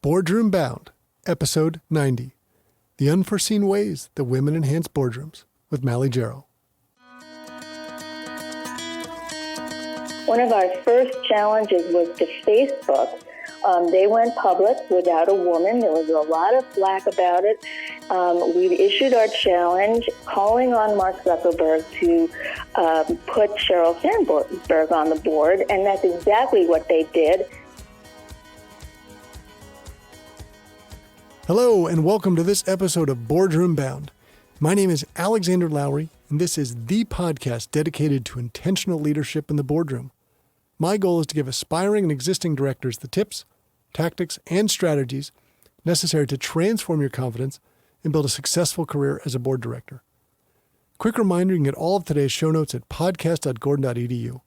Boardroom Bound, Episode 90, The Unforeseen Ways That Women Enhance Boardrooms, with Malli, Gero. One of our first challenges was to Facebook. They went public without a woman. There was a lot of flack about it. We issued our challenge calling on Mark Zuckerberg to put Sheryl Sandberg on the board, and that's exactly what they did. Hello, and welcome to this episode of Boardroom Bound. My name is Alexander Lowry, and this is the podcast dedicated to intentional leadership in the boardroom. My goal is to give aspiring and existing directors the tips, tactics, and strategies necessary to transform your confidence and build a successful career as a board director. Quick reminder, you can get all of today's show notes at podcast.gordon.edu.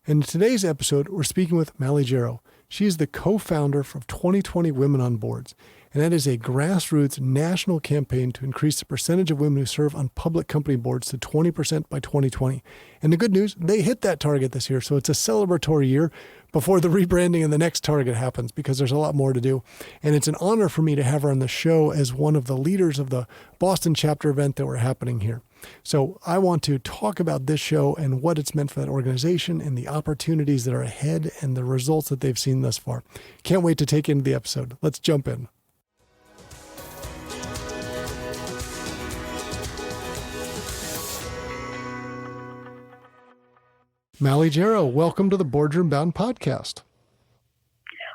And in today's episode, we're speaking with Malli Gero. She is the co-founder of 2020 Women on Boards, and that is a grassroots national campaign to increase the percentage of women who serve on public company boards to 20% by 2020. And the good news, they hit that target this year, so it's a celebratory year before the rebranding and the next target happens, because there's a lot more to do. And it's an honor for me to have her on the show as one of the leaders of the Boston chapter event that we're happening here. So I want to talk about this show and what it's meant for that organization and the opportunities that are ahead and the results that they've seen thus far. Can't wait to take into the episode. Let's jump in. Malli Gero, welcome to the Boardroom Bound podcast.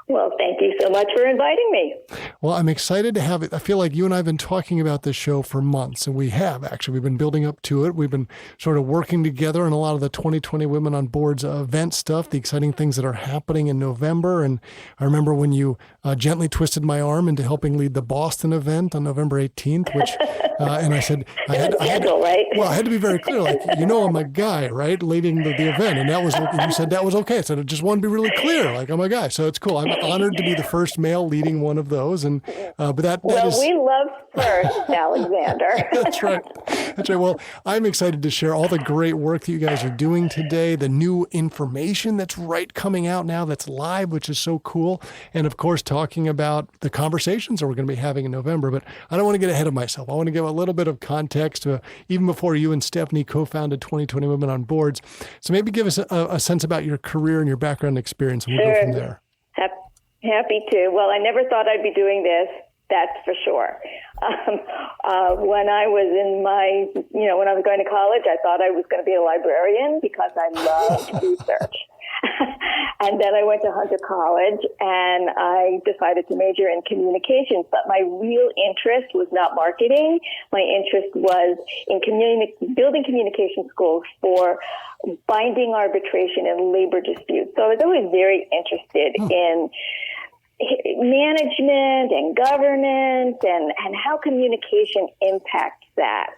Well, thank you so much for inviting me. Well, I'm excited to have it. I feel like you and I have been talking about this show for months, and we have actually. We've been building up to it. We've been sort of working together on a lot of the 2020 Women on Boards event stuff, the exciting things that are happening in November. And I remember when you gently twisted my arm into helping lead the Boston event on November 18th, which, and I said, I had to be very clear, like, I'm a guy, right, leading the event. And that was, you said that was okay. So I just want to be really clear, like, I'm a guy. So it's cool. I'm honored to be the first male leading one of those. And but that is... we love first, Alexander. That's right. Well, I'm excited to share all the great work that you guys are doing today, the new information that's coming out now that's live, which is so cool. And of course, talking about the conversations that we're going to be having in November. But I don't want to get ahead of myself. I want to give a little bit of context to even before you and Stephanie co-founded 2020 Women on Boards. So maybe give us a sense about your career and your background experience, and we'll go from there. Happy to. Well, I never thought I'd be doing this. That's for sure. When I was when I was going to college, I thought I was going to be a librarian because I loved research. And then I went to Hunter College and I decided to major in communications, but my real interest was not marketing. My interest was in building communication schools for binding arbitration and labor disputes. So I was always very interested in management and governance and how communication impacts that.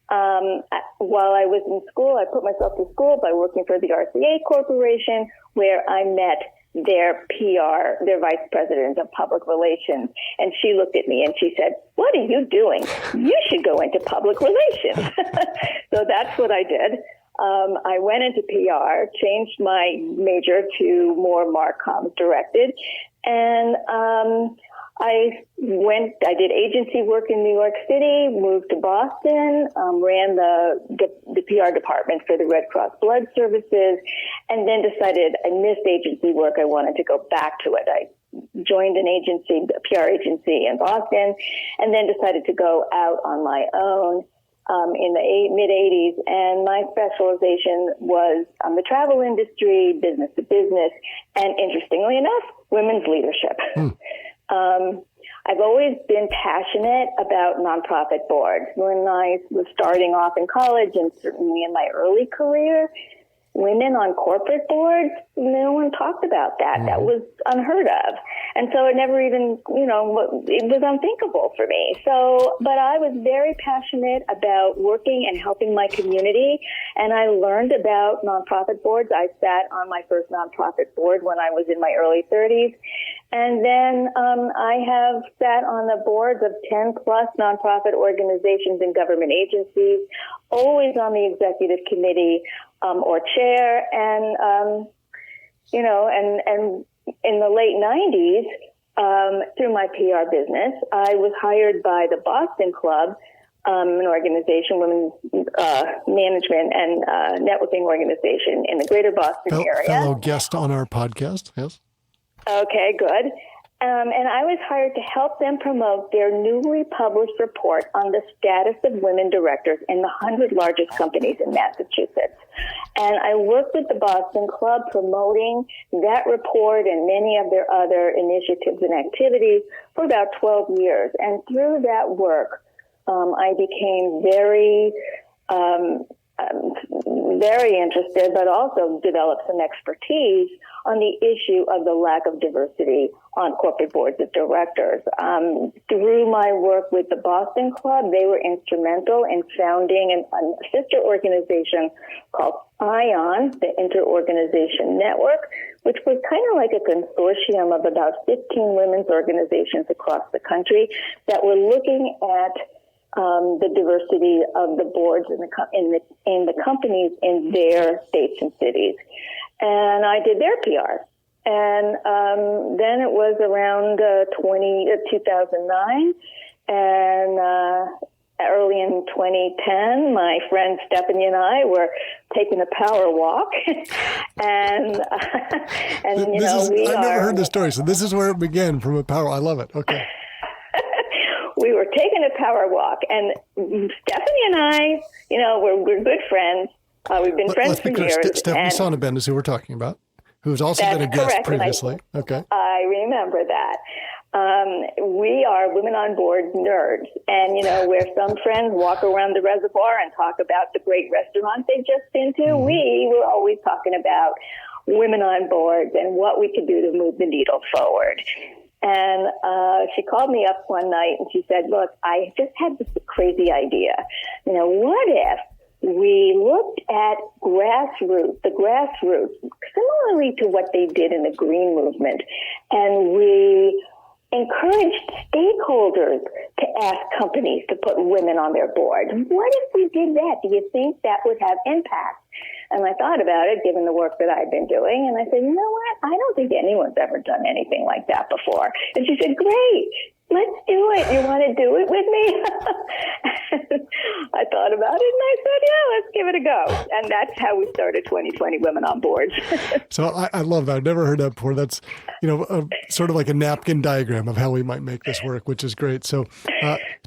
While I was in school, I put myself to school by working for the RCA Corporation, where I met their PR, their vice president of public relations. And she looked at me and she said, "What are you doing? You should go into public relations." So that's what I did. I went into PR, changed my major to more Marcoms directed, and I did agency work in New York City, moved to Boston, ran the PR department for the Red Cross Blood Services, and then decided I missed agency work. I wanted to go back to it. I joined an agency, a PR agency in Boston, and then decided to go out on my own in the mid-'80s. And my specialization was the travel industry, business to business, and interestingly enough, women's leadership. I've always been passionate about nonprofit boards. When I was starting off in college and certainly in my early career, women on corporate boards, no one talked about that. That was unheard of. And so it never even, it was unthinkable for me. So, but I was very passionate about working and helping my community. And I learned about nonprofit boards. I sat on my first nonprofit board when I was in my early 30s. And then I have sat on the boards of 10 plus nonprofit organizations and government agencies, always on the executive committee or chair. And, and in the late 90s, through my PR business. I was hired by the Boston Club, an organization, women's management and networking organization in the greater Boston area. Fellow guest on our podcast, yes. Okay, good. And I was hired to help them promote their newly published report on the status of women directors in the 100 largest companies in Massachusetts. And I worked with the Boston Club promoting that report and many of their other initiatives and activities for about 12 years. And through that work, I became very interested, but also developed some expertise on the issue of the lack of diversity on corporate boards of directors. Through my work with the Boston Club, they were instrumental in founding a sister organization called ION, the Inter-Organization Network, which was kind of like a consortium of about 15 women's organizations across the country that were looking at the diversity of the boards in the companies in their states and cities. And I did their PR. And then it was around 2009, and early in 2010, my friend Stephanie and I were taking a power walk, and I've never heard the story, so this is where it began, from a power. I love it. Okay. We were taking a power walk, and Stephanie and I, we're good friends. We've been friends for years. Stephanie Sonnabend is who we're talking about, who's also been a guest previously. Okay. I remember that. We are women on board nerds, and where some friends walk around the reservoir and talk about the great restaurants they've just been to, we were always talking about women on boards and what we could do to move the needle forward. And she called me up one night and she said, look, I just had this crazy idea. What if we looked at the grassroots, similarly to what they did in the green movement, and we encouraged stakeholders to ask companies to put women on their board. What if we did that? Do you think that would have impact? And I thought about it, given the work that I'd been doing, and I said, you know what? I don't think anyone's ever done anything like that before. And she said, great, let's do it. You want to do it with me? I thought about it, and I said, yeah, let's give it a go. And that's how we started 2020 Women on Boards. So I love that. I've never heard that before. That's, sort of like a napkin diagram of how we might make this work, which is great. So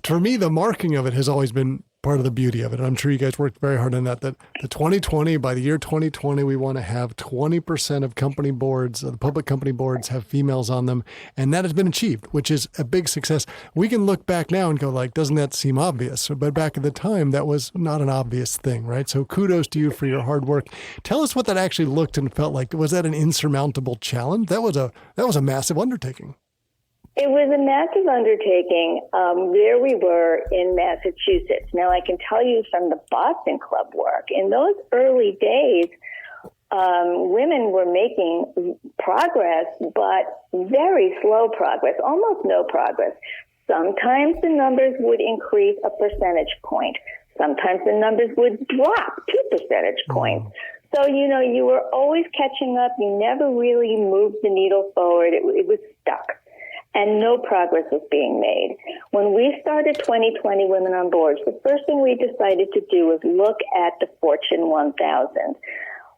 for me, the marking of it has always been part of the beauty of it. I'm sure you guys worked very hard on that. That the 2020, by the year 2020, we want to have 20% of company boards, the public company boards, have females on them. And that has been achieved, which is a big success. We can look back now and go like, doesn't that seem obvious? But back at the time, that was not an obvious thing, right? So kudos to you for your hard work. Tell us what that actually looked and felt like. Was that an insurmountable challenge? That was a massive undertaking. It was a massive undertaking. There we were in Massachusetts. Now, I can tell you from the Boston Club work, in those early days, women were making progress, but very slow progress, almost no progress. Sometimes the numbers would increase a percentage point. Sometimes the numbers would drop 2 percentage points. So, you were always catching up. You never really moved the needle forward. It was stuck. And no progress was being made. When we started 2020 Women on Boards, the first thing we decided to do was look at the Fortune 1000.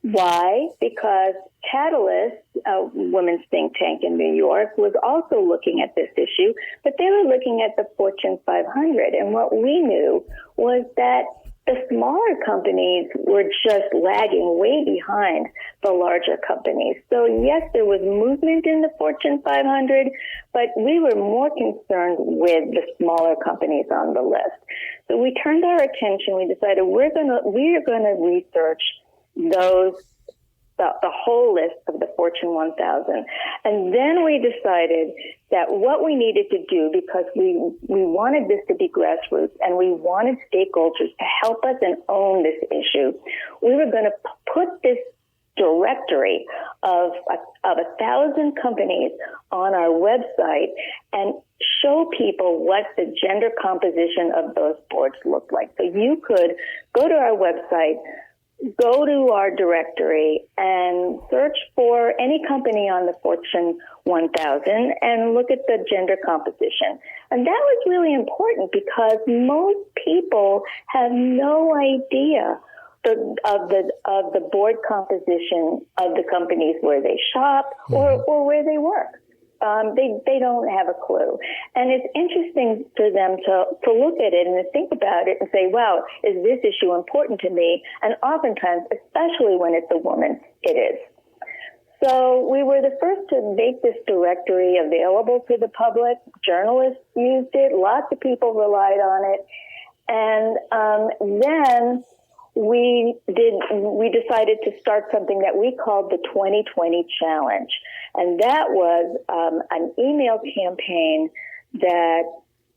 Why? Because Catalyst, a women's think tank in New York, was also looking at this issue, but they were looking at the Fortune 500. And what we knew was that the smaller companies were just lagging way behind the larger companies. So yes, there was movement in the Fortune 500, but we were more concerned with the smaller companies on the list. So we turned our attention. We decided we are going to research the whole list of the Fortune 1000. And then we decided that what we needed to do, because we wanted this to be grassroots and we wanted stakeholders to help us and own this issue, we were going to put this directory of 1,000 companies on our website and show people what the gender composition of those boards looked like. So you could go to our website, go to our directory and search for any company on the Fortune 1000 and look at the gender composition. And that was really important because most people have no idea of the board composition of the companies where they shop or where they work. They don't have a clue. And it's interesting for them to look at it and to think about it and say, wow, is this issue important to me? And oftentimes, especially when it's a woman, it is. So we were the first to make this directory available to the public. Journalists used it. Lots of people relied on it. And then we decided to start something that we called the 2020 Challenge. And that was an email campaign that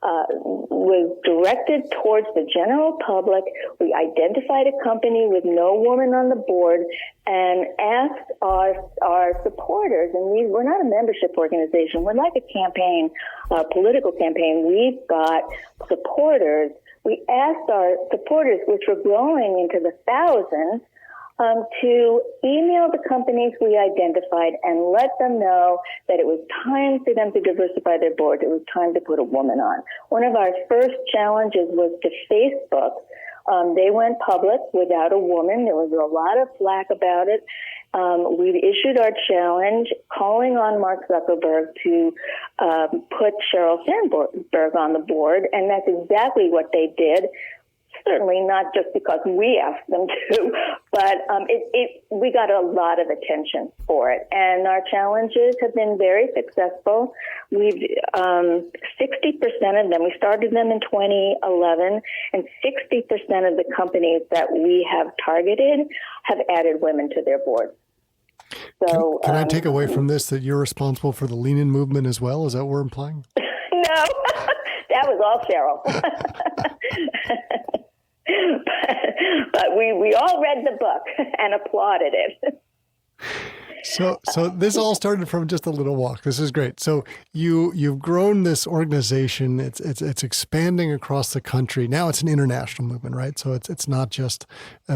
was directed towards the general public. We identified a company with no woman on the board and asked our supporters, and we're not a membership organization, we're like a campaign, a political campaign. We've got supporters. We asked our supporters, which were growing into the thousands, to email the companies we identified and let them know that it was time for them to diversify their board. It was time to put a woman on. One of our first challenges was to Facebook. They went public without a woman. There was a lot of flack about it. We issued our challenge calling on Mark Zuckerberg to put Sheryl Sandberg on the board, and that's exactly what they did. Certainly not just because we asked them to, but we got a lot of attention for it. And our challenges have been very successful. We've 60% of them, we started them in 2011, and 60% of the companies that we have targeted have added women to their board. So, can I take away from this that you're responsible for the Lean In movement as well? Is that what we're implying? No, that was all Cheryl. But we all read the book and applauded it. So this all started from just a little walk. This is great. So you've grown this organization. It's expanding across the country. Now it's an international movement, right? So it's not just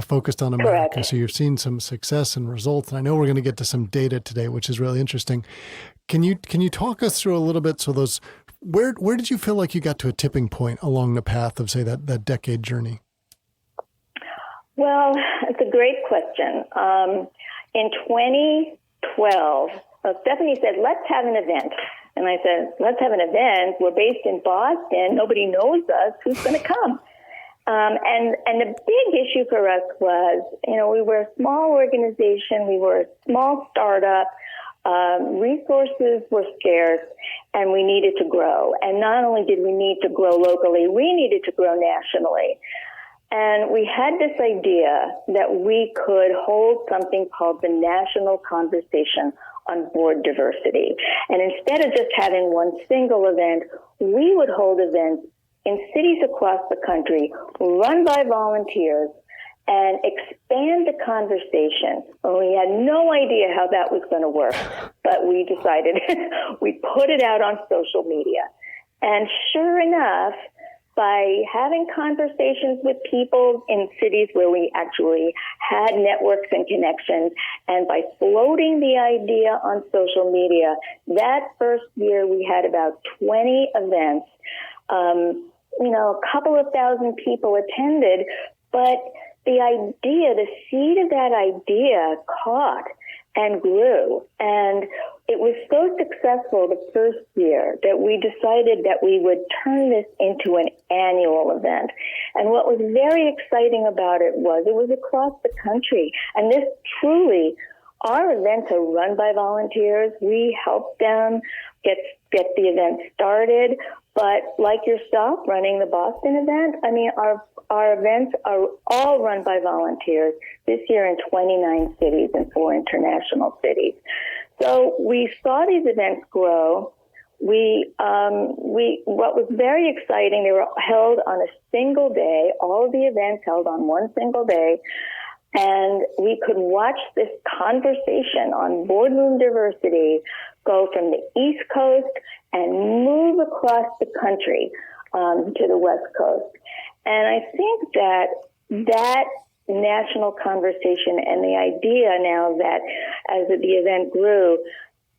focused on America. Correct. So you've seen some success and results. And I know we're going to get to some data today, which is really interesting. Can you talk us through a little bit? So where did you feel like you got to a tipping point along the path of, say, that decade journey? Well, it's a great question. In 2012, Stephanie said, let's have an event. And I said, let's have an event. We're based in Boston. Nobody knows us. Who's going to come? And the big issue for us was, we were a small organization. We were a small startup. Resources were scarce, and we needed to grow. And not only did we need to grow locally, we needed to grow nationally. And we had this idea that we could hold something called the National Conversation on Board Diversity. And instead of just having one single event, we would hold events in cities across the country run by volunteers and expand the conversation. And we had no idea how that was going to work, but we decided we'd put it out on social media. And sure enough, by having conversations with people in cities where we actually had networks and connections, and by floating the idea on social media, that first year we had about 20 events. A couple of thousand people attended, but the seed of that idea caught and grew. And it was so successful the first year that we decided that we would turn this into an annual event. And what was very exciting about it was across the country. And this truly, our events are run by volunteers. We help them get the event started. But like yourself running the Boston event, our events are all run by volunteers this year in 29 cities and 4 international cities. So we saw these events grow. What was very exciting, they were held on a single day, all of the events held on one single day, and we could watch this conversation on boardroom diversity go from the East Coast and move across the country to the West Coast. And I think that national conversation, and the idea now that as the event grew,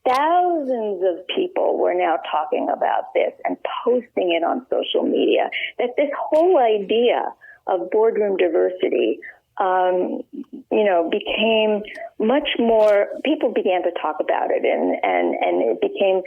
thousands of people were now talking about this and posting it on social media, that this whole idea of boardroom diversity, became much more, people began to talk about it, and it became,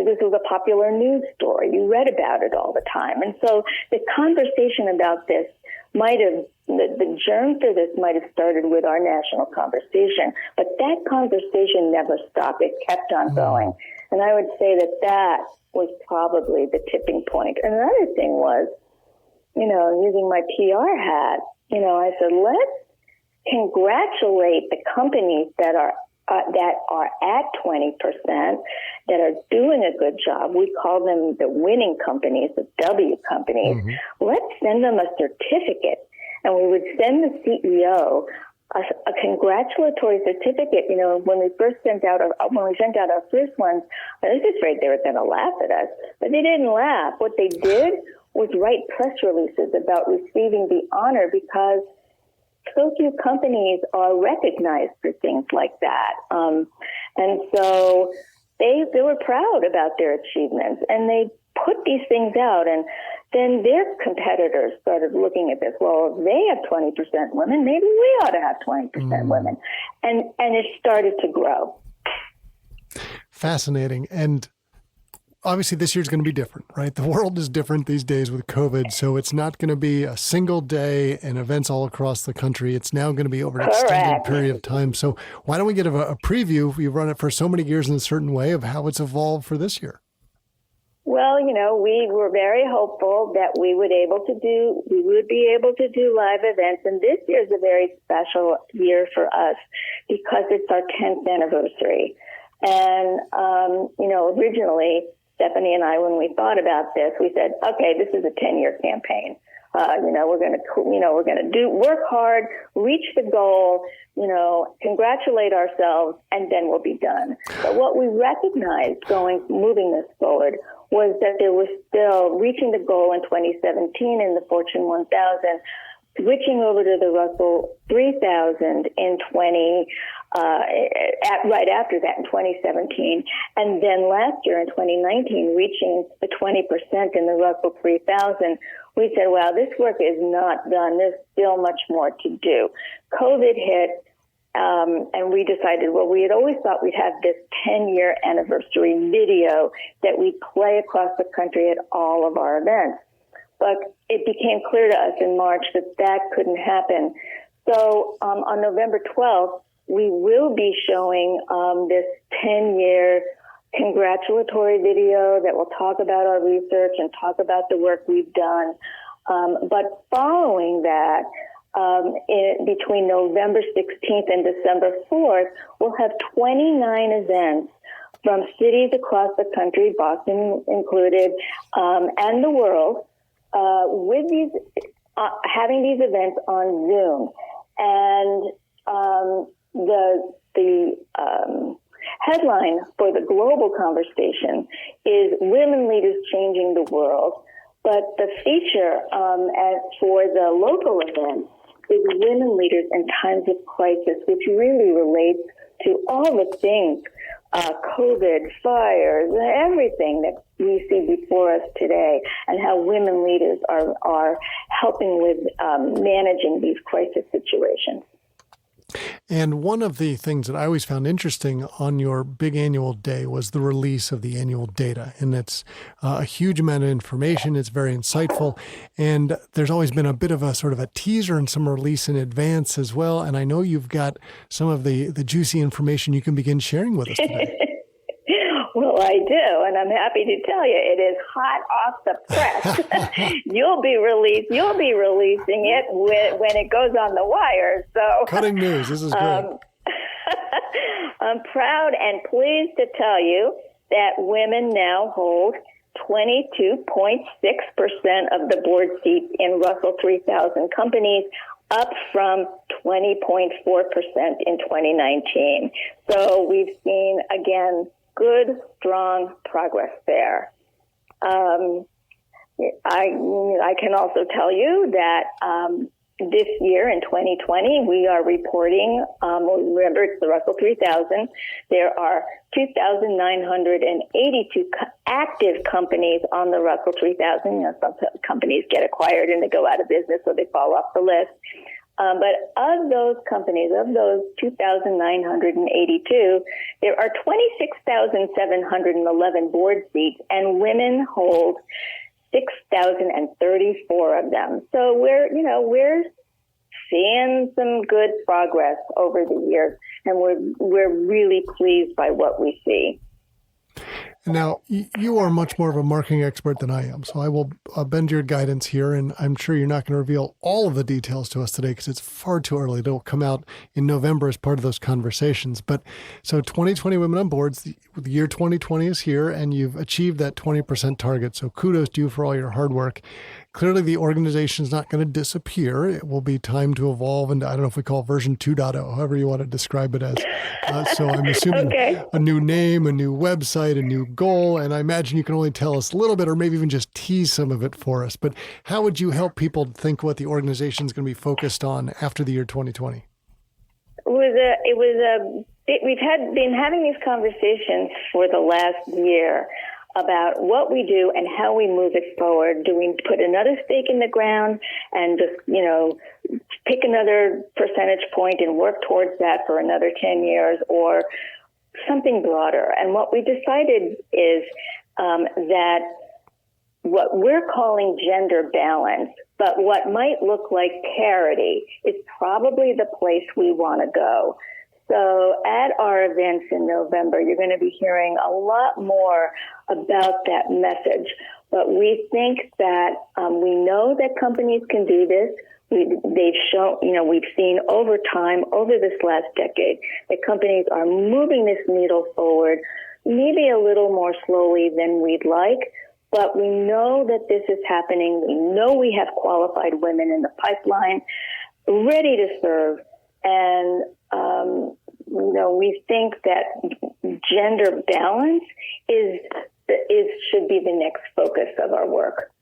this was a popular news story. You read about it all the time. And so the conversation about this the germ for this might have started with our national conversation, but that conversation never stopped. It kept on going. And I would say that was probably the tipping point. And another thing was, using my PR hat, I said, let's congratulate the companies that are at 20%, that are doing a good job. We call them the winning companies, the W companies. Mm-hmm. Let's send them a certificate. And we would send the CEO a congratulatory certificate. When we sent out our first ones, I was afraid they were going to laugh at us, but they didn't laugh. What they did was write press releases about receiving the honor, because so few companies are recognized for things like that. And so they were proud about their achievements, and they put these things out. And then their competitors started looking at this. Well, if they have 20% women, maybe we ought to have 20% women. And it started to grow. Fascinating. And obviously this year's going to be different, right? The world is different these days with COVID. So it's not going to be a single day and events all across the country. It's now going to be over an extended period of time. So why don't we get a preview? We've run it for so many years in a certain way of how it's evolved for this year. Well, we were very hopeful that we would be able to do live events. And this year is a very special year for us because it's our 10th anniversary. And, originally, Stephanie and I, when we thought about this, we said, okay, this is a 10-year campaign. We're going to work hard, reach the goal, congratulate ourselves, and then we'll be done. But what we recognized moving this forward was that there was still reaching the goal in 2017 in the Fortune 1000, switching over to the Russell 3000 right after that in 2017, and then last year in 2019 reaching the 20% in the Russell 3000. We said, wow, this work is not done. There's still much more to do. COVID hit, and we decided, well, we had always thought we'd have this 10-year anniversary video that we'd play across the country at all of our events. But it became clear to us in March that couldn't happen. So on November 12th, we will be showing this 10-year congratulatory video that will talk about our research and talk about the work we've done. But following that, between November 16th and December 4th, we'll have 29 events from cities across the country, Boston included, and the world, with these having these events on Zoom. And the headline for the global conversation is Women Leaders Changing the World. But the feature for the local event is Women Leaders in Times of Crisis, which really relates to all the things, COVID, fires, everything that we see before us today, and how women leaders are helping with managing these crisis situations. And one of the things that I always found interesting on your big annual day was the release of the annual data. And it's a huge amount of information. It's very insightful. And there's always been a bit of a sort of a teaser and some release in advance as well. And I know you've got some of the juicy information you can begin sharing with us today. Well, I do, and I'm happy to tell you it is hot off the press. You'll be releasing it when it goes on the wire. So cutting news. This is great. I'm proud and pleased to tell you that women now hold 22.6% of the board seats in Russell 3000 companies, up from 20.4% in 2019. So we've seen, again, good, strong progress there. I can also tell you that this year in 2020, we are reporting, remember it's the Russell 3000, there are 2,982 active companies on the Russell 3000. You know, some companies get acquired and they go out of business, so they fall off the list. But of those companies, of those 2,982, there are 26,711 board seats, and women hold 6,034 of them. So we're seeing some good progress over the years, and we're really pleased by what we see. Now, you are much more of a marketing expert than I am, so I will bend your guidance here, and I'm sure you're not going to reveal all of the details to us today because it's far too early. It'll come out in November as part of those conversations. But so 2020 Women on Boards, the year 2020 is here, and you've achieved that 20% target, so kudos to you for all your hard work. Clearly, the organization is not going to disappear. It will be time to evolve, and I don't know if we call it version 2.0, however you want to describe it as. So I'm assuming a new name, a new website, a new goal, and I imagine you can only tell us a little bit or maybe even just tease some of it for us. But how would you help people think what the organization is going to be focused on after the year 2020? We've been having these conversations for the last year about what we do and how we move it forward. Do we put another stake in the ground and just, pick another percentage point and work towards that for another 10 years, or something broader? And what we decided is that what we're calling gender balance, but what might look like parity, is probably the place we want to go. So at our events in November, you're going to be hearing a lot more about that message. But we think that we know that companies can do this. They've shown, we've seen over time, over this last decade, that companies are moving this needle forward, maybe a little more slowly than we'd like. But we know that this is happening. We know we have qualified women in the pipeline ready to serve. And, we think that gender balance should be the next focus of our work.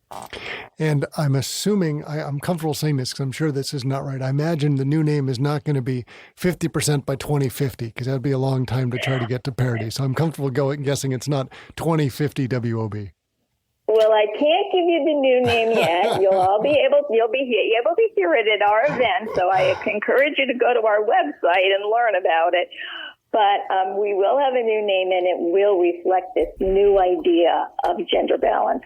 And I'm assuming, I'm comfortable saying this because I'm sure this is not right. I imagine the new name is not going to be 50% by 2050 because that would be a long time to try to get to parity. So I'm comfortable guessing it's not 2050 WOB. Well, I can't give you the new name yet. You'll be able to hear it at our event. So I encourage you to go to our website and learn about it. But we will have a new name, and it will reflect this new idea of gender balance.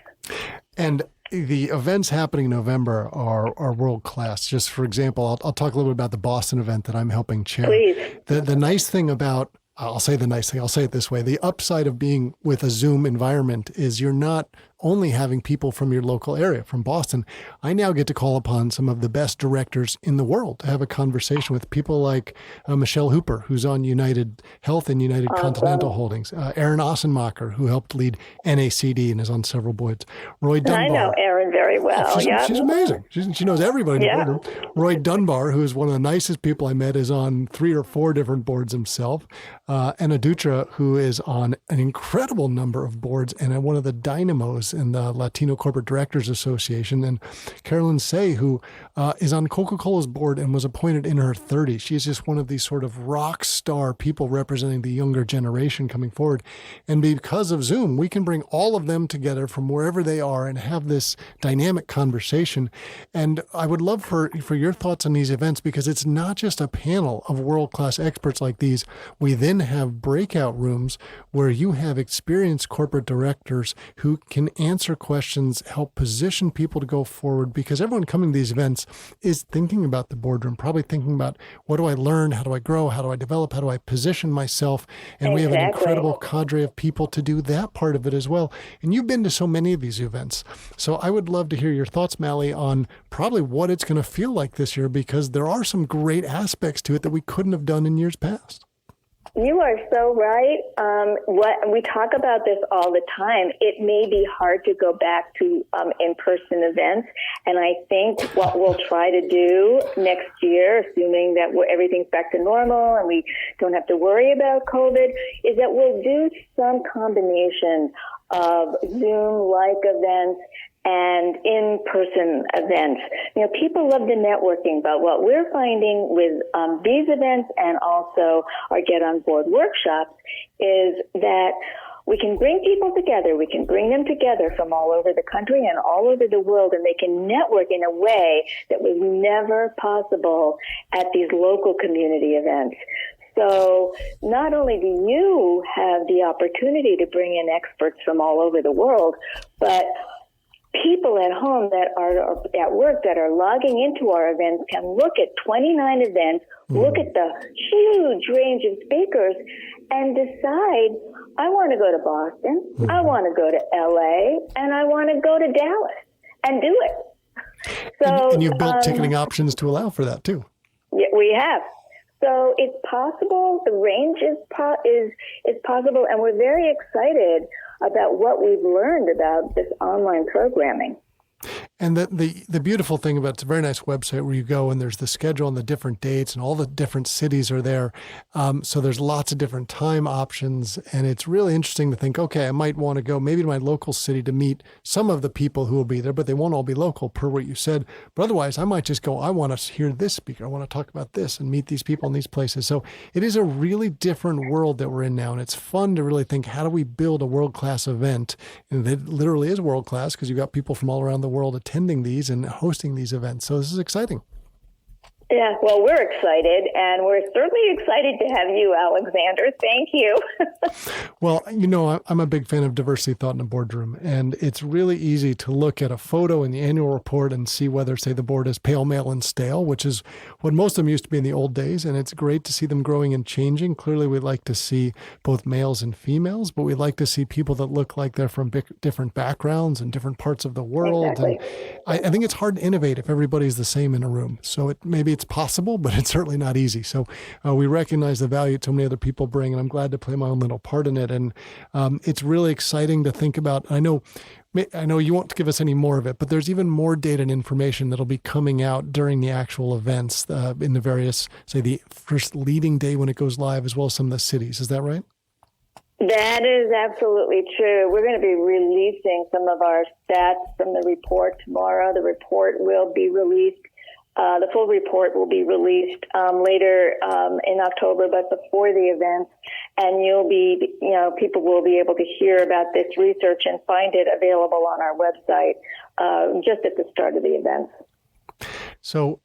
And the events happening in November are world-class. Just for example, I'll talk a little bit about the Boston event that I'm helping chair. Please. The nice thing about, I'll say it this way, the upside of being with a Zoom environment is you're not only having people from your local area, from Boston. I now get to call upon some of the best directors in the world to have a conversation with people like Michelle Hooper, who's on United Health and United Continental Holdings, Erin Ossenmacher, who helped lead NACD and is on several boards, Roy Dunbar. I know Erin very well. She's amazing. She knows everybody in the boardroom. Roy Dunbar, who is one of the nicest people I met, is on 3 or 4 different boards himself. And Adutra, who is on an incredible number of boards and one of the dynamos in the Latino Corporate Directors Association, and Carolyn Say, who is on Coca-Cola's board and was appointed in her 30s. She's just one of these sort of rock star people representing the younger generation coming forward. And because of Zoom, we can bring all of them together from wherever they are and have this dynamic conversation. And I would love for your thoughts on these events, because it's not just a panel of world-class experts like these. We then have breakout rooms where you have experienced corporate directors who can answer questions, help position people to go forward, because everyone coming to these events is thinking about the boardroom, probably thinking about, what do I learn? How do I grow? How do I develop? How do I position myself? And we have an incredible cadre of people to do that part of it as well. And you've been to so many of these events. So I would love to hear your thoughts, Malli, on probably what it's going to feel like this year, because there are some great aspects to it that we couldn't have done in years past. You are so right. We talk about this all the time. It may be hard to go back to in-person events, and I think what we'll try to do next year, assuming that everything's back to normal and we don't have to worry about COVID, is that we'll do some combination of Zoom-like events and in-person events. People love the networking, but what we're finding with these events and also our Get On Board workshops is that we can bring people together. We can bring them together from all over the country and all over the world, and they can network in a way that was never possible at these local community events. So not only do you have the opportunity to bring in experts from all over the world, but people at home that are at work that are logging into our events can look at 29 events, look at the huge range of speakers, and decide, I want to go to Boston, I want to go to LA, and I want to go to Dallas and do it. So, and you've built ticketing options to allow for that too. Yeah, we have. So it's possible. The range is possible, and we're very excited about what we've learned about this online programming. And the beautiful thing about it's a very nice website where you go and there's the schedule and the different dates and all the different cities are there. So there's lots of different time options. And it's really interesting to think, okay, I might want to go maybe to my local city to meet some of the people who will be there, but they won't all be local per what you said. But otherwise, I might just go, I want to hear this speaker. I want to talk about this and meet these people in these places. So it is a really different world that we're in now. And it's fun to really think, how do we build a world-class event? And it literally is world-class because you've got people from all around the world attending these and hosting these events. So this is exciting. Yeah, well, we're excited, and we're certainly excited to have you, Alexander. Thank you. Well, I'm a big fan of diversity thought in a boardroom, and it's really easy to look at a photo in the annual report and see whether, say, the board is pale, male, and stale, which is what most of them used to be in the old days, and it's great to see them growing and changing. Clearly, we'd like to see both males and females, but we'd like to see people that look like they're from different backgrounds and different parts of the world. Exactly. And I think it's hard to innovate if everybody's the same in a room. So maybe it's possible, but it's certainly not easy. So we recognize the value so many other people bring, and I'm glad to play my own little part in it. And it's really exciting to think about. I know you won't give us any more of it, but there's even more data and information that'll be coming out during the actual events in the various, say, the first leading day when it goes live, as well as some of the cities. Is that right? That is absolutely true. We're going to be releasing some of our stats from the report tomorrow. The report will be released. The full report will be released later in October, but before the event, and people will be able to hear about this research and find it available on our website just at the start of the event. So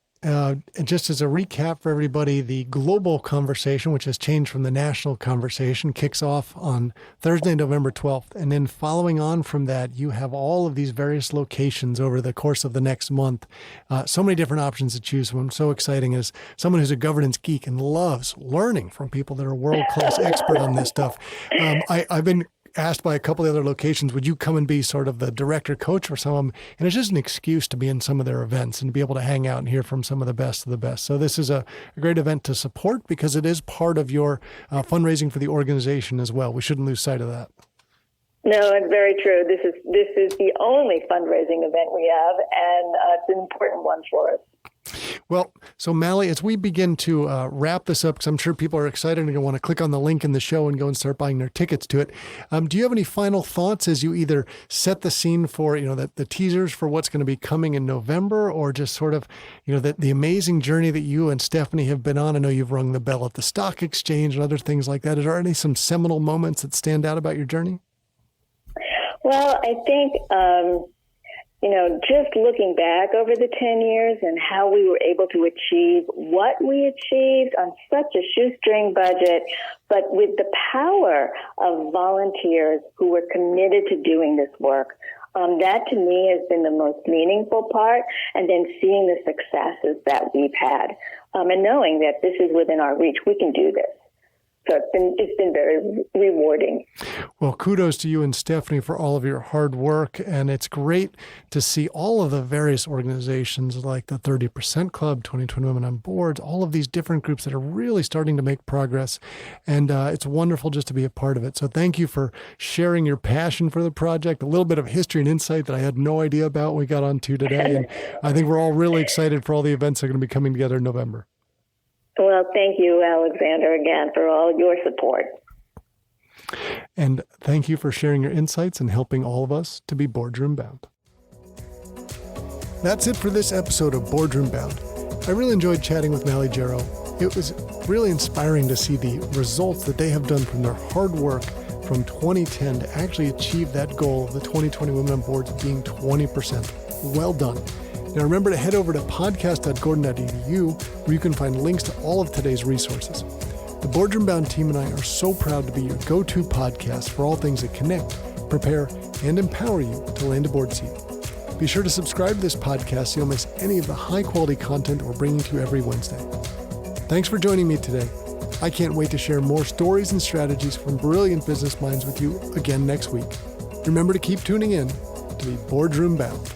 just as a recap for everybody, the global conversation, which has changed from the national conversation, kicks off on Thursday, November 12th. And then following on from that, you have all of these various locations over the course of the next month. So many different options to choose from. So exciting as someone who's a governance geek and loves learning from people that are world-class expert on this stuff. I've been asked by a couple of other locations, would you come and be sort of the director coach for some of them? And it's just an excuse to be in some of their events and to be able to hang out and hear from some of the best of the best. So this is a great event to support because it is part of your fundraising for the organization as well. We shouldn't lose sight of that. No, it's very true. This is the only fundraising event we have, and it's an important one for us. Well, so Malli, as we begin to wrap this up, because I'm sure people are excited and going to want to click on the link in the show and go and start buying their tickets to it. Do you have any final thoughts as you either set the scene for, the teasers for what's going to be coming in November, or just sort of, the amazing journey that you and Stephanie have been on? I know you've rung the bell at the stock exchange and other things like that. Is there some seminal moments that stand out about your journey? Well, I think, just looking back over the 10 years and how we were able to achieve what we achieved on such a shoestring budget, but with the power of volunteers who were committed to doing this work. That to me has been the most meaningful part, and then seeing the successes that we've had, and knowing that this is within our reach. We can do this. So it's been very rewarding. Well, kudos to you and Stephanie for all of your hard work. And it's great to see all of the various organizations like the 30% Club, 2020 Women on Boards, all of these different groups that are really starting to make progress. And it's wonderful just to be a part of it. So thank you for sharing your passion for the project, a little bit of history and insight that I had no idea about we got onto today. And I think we're all really excited for all the events that are going to be coming together in November. Well, thank you, Alexander, again, for all your support. And thank you for sharing your insights and helping all of us to be Boardroom Bound. That's it for this episode of Boardroom Bound. I really enjoyed chatting with Malli Gero. It was really inspiring to see the results that they have done from their hard work from 2010 to actually achieve that goal of the 2020 Women on Boards being 20%. Well done. Now remember to head over to podcast.gordon.edu where you can find links to all of today's resources. The Boardroom Bound team and I are so proud to be your go-to podcast for all things that connect, prepare, and empower you to land a board seat. Be sure to subscribe to this podcast so you'll miss any of the high-quality content we're bringing to you every Wednesday. Thanks for joining me today. I can't wait to share more stories and strategies from brilliant business minds with you again next week. Remember to keep tuning in to be Boardroom Bound.